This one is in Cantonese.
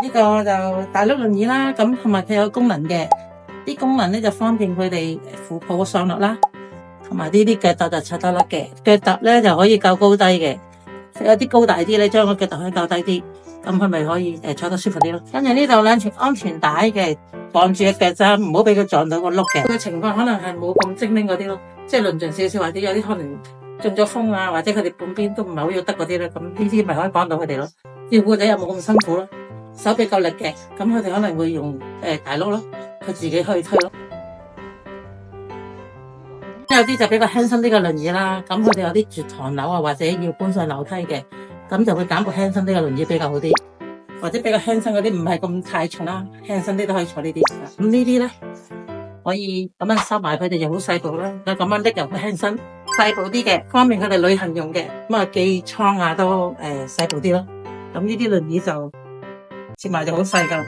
呢個就大碌輪椅啦，咁同埋佢有功能嘅，啲功能咧就方便佢哋扶抱上落啦，同埋呢啲腳踏就踩得甩嘅，腳踏咧就可以較高低嘅，有啲高大啲咧，將個腳踏可以較低啲，咁佢咪可以坐得舒服啲咯。跟住呢度咧安全帶嘅，綁住隻腳踭，唔好俾佢撞到個碌嘅。佢嘅情況可能係冇咁精靈嗰啲咯，即係論盡少少，或者有啲可能中咗風啊，或者佢哋半邊都唔係好要得嗰啲咧，咁呢啲咪可以幫到佢哋咯。照顧者又冇咁辛苦咯，手臂夠力嘅，咁佢哋可能會用大碌咯，佢自己去推咯。有啲就比較輕身啲嘅輪椅啦，咁佢哋有啲住唐樓啊，或者要搬上樓梯嘅，咁就會揀部輕身啲嘅輪椅比較好啲，或者比較輕身嗰啲唔係咁太重啦，輕身啲都可以坐呢啲。咁呢啲咧可以咁樣收埋佢哋又好細部啦，咁樣拎又好輕身，細部啲嘅，方便佢哋旅行用嘅，咁啊寄倉啊都細部啲咯。咁呢啲輪椅就接埋就好細噶。